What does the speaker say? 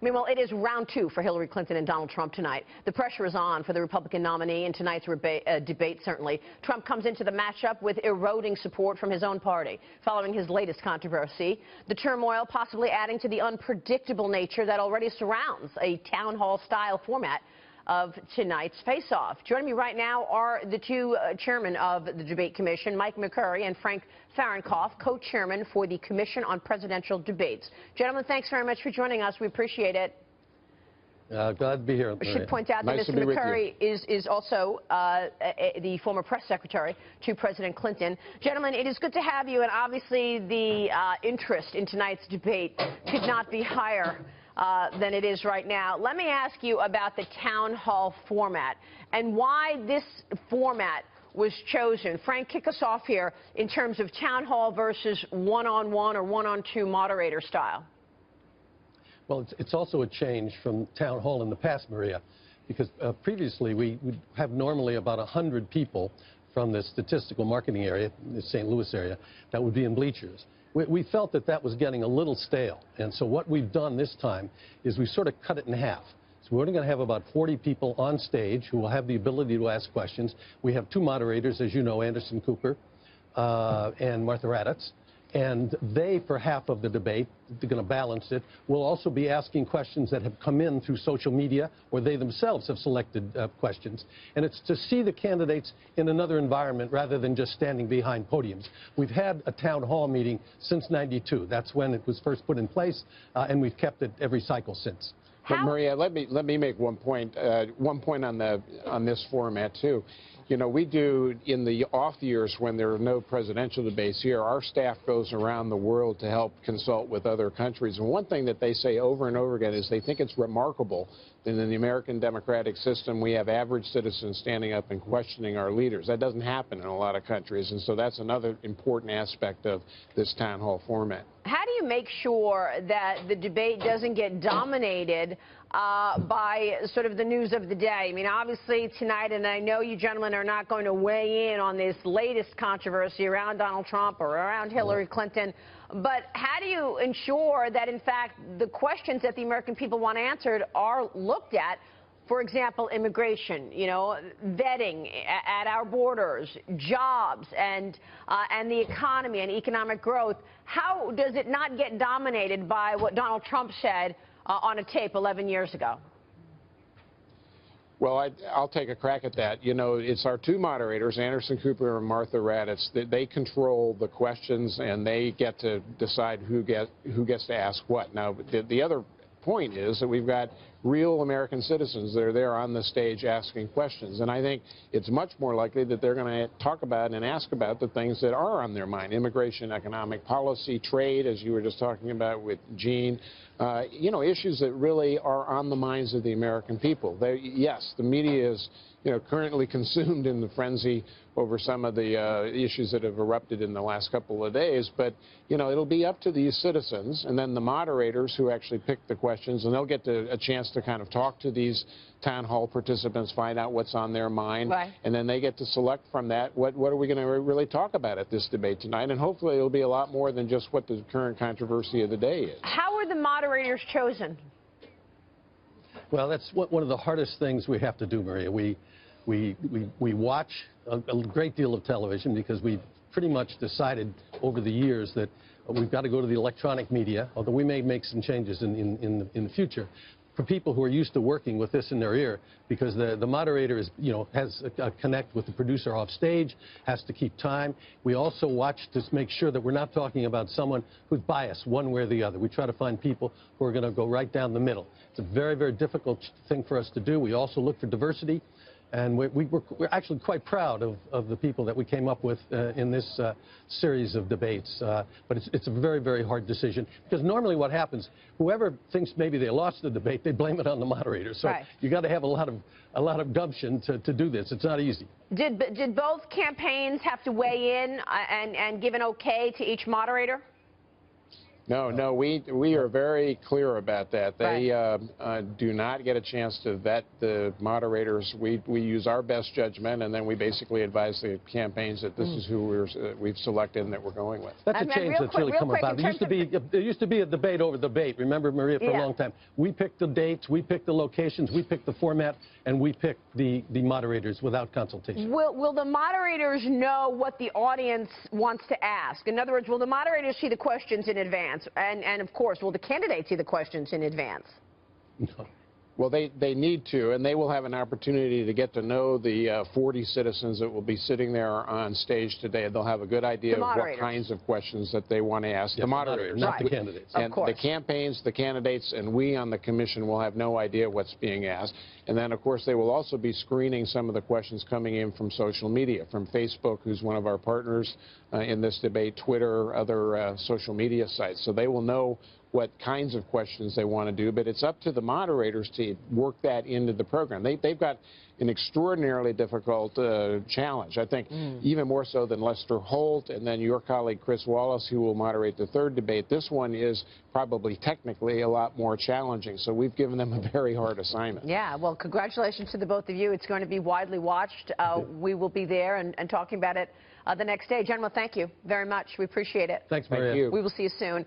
Meanwhile, it is round two for Hillary Clinton and Donald Trump tonight. The pressure is on for the Republican nominee in tonight's debate, certainly. Trump comes into the matchup with eroding support from his own party following his latest controversy. The turmoil possibly adding to the unpredictable nature that already surrounds a town hall-style format of tonight's face-off. Joining me right now are the two chairmen of the debate commission, Mike McCurry and Frank Fahrenkopf, co-chairman for the Commission on Presidential Debates. Gentlemen, thanks very much for joining us. We appreciate it. Glad to be here. I should point out that Mr. McCurry is also the former press secretary to President Clinton. Gentlemen, it is good to have you, and obviously the interest in tonight's debate could not be higher than it is right now. Let me ask you about the town hall format and why this format was chosen. Frank, kick us off here in terms of town hall versus one-on-one or one-on-two moderator style. Well, it's also a change from town hall in the past, Maria, because previously we would have normally about 100 people from the statistical marketing area, the St. Louis area, that would be in bleachers. We felt that that was getting a little stale, and so what we've done this time is we sort of cut it in half. So we're only going to have about 40 people on stage who will have the ability to ask questions. We have two moderators, as you know, Anderson Cooper and Martha Raddatz. And they, for half of the debate, they're going to balance it, will also be asking questions that have come in through social media, or they themselves have selected questions. And it's to see the candidates in another environment rather than just standing behind podiums. We've had a town hall meeting since '92. That's when it was first put in place, and we've kept it every cycle since. But Maria, let me make one point on this format too. You know, we do in the off years when there are no presidential debates here, our staff goes around the world to help consult with other countries. And one thing that they say over and over again is they think it's remarkable that in the American democratic system we have average citizens standing up and questioning our leaders. That doesn't happen in a lot of countries, and so that's another important aspect of this town hall format. How do you make sure that the debate doesn't get dominated by sort of the news of the day? I mean, obviously tonight, and I know you gentlemen are not going to weigh in on this latest controversy around Donald Trump or around Hillary Clinton, but how do you ensure that, in fact, the questions that the American people want answered are looked at? For example, immigration, you know, vetting at our borders, jobs, and the economy and economic growth. How does it not get dominated by what Donald Trump said on a tape 11 years ago? Well, I'll take a crack at that. You know, it's our two moderators, Anderson Cooper and Martha Raddatz. They control the questions, and they get to decide who gets to ask what. Now, the other point is that we've got real American citizens that are there on the stage asking questions. And I think it's much more likely that they're going to talk about and ask about the things that are on their mind: immigration, economic policy, trade, as you were just talking about with Gene. You know, issues that really are on the minds of the American people. Yes, the media is, you know, currently consumed in the frenzy over some of the issues that have erupted in the last couple of days. But, you know, it'll be up to these citizens and then the moderators who actually pick the questions, and they'll get a chance to kind of talk to these town hall participants, find out what's on their mind. Right. And then they get to select from that what are we going to really talk about at this debate tonight. And hopefully it'll be a lot more than just what the current controversy of the day is. How are the moderators chosen? Well, that's one of the hardest things we have to do, Maria. We watch a great deal of television because we've pretty much decided over the years that we've got to go to the electronic media, although we may make some changes in the future, for people who are used to working with this in their ear, because the moderator is, you know, has a connect with the producer off stage, has to keep time. We also watch to make sure that we're not talking about someone who's biased one way or the other. We try to find people who are going to go right down the middle. It's a very, very difficult thing for us to do. We also look for diversity. And we're actually quite proud of the people that we came up with in this series of debates. But it's a very, very hard decision, because normally what happens, whoever thinks maybe they lost the debate, they blame it on the moderator. So right. You got to have a lot of gumption to do this. It's not easy. Did both campaigns have to weigh in and give an okay to each moderator? No, we are very clear about that. They do not get a chance to vet the moderators. We use our best judgment, and then we basically advise the campaigns that this is who we've selected and that we're going with. That's a change that's really come about. There used to be a debate over debate. Remember, Maria, for a long time. We picked the dates, we picked the locations, we picked the format, and we picked the moderators without consultation. Will the moderators know what the audience wants to ask? In other words, will the moderators see the questions in advance? And of course, will the candidates see the questions in advance? No. Well, they need to, and they will have an opportunity to get to know the 40 citizens that will be sitting there on stage today. They'll have a good idea of what kinds of questions that they want to ask. Yes, the moderators, not the candidates. And the campaigns, the candidates, and we on the commission will have no idea what's being asked. And then, of course, they will also be screening some of the questions coming in from social media, from Facebook, who's one of our partners in this debate, Twitter, other social media sites. So they will know what kinds of questions they want to do, but it's up to the moderators to work that into the program. They've got an extraordinarily difficult challenge, I think, even more so than Lester Holt and then your colleague Chris Wallace, who will moderate the third debate. This one is probably technically a lot more challenging, so we've given them a very hard assignment. Yeah, well, congratulations to the both of you. It's going to be widely watched. We will be there and talking about it the next day. Gentlemen, thank you very much. We appreciate it. Thanks, Maria. Thank you. We will see you soon.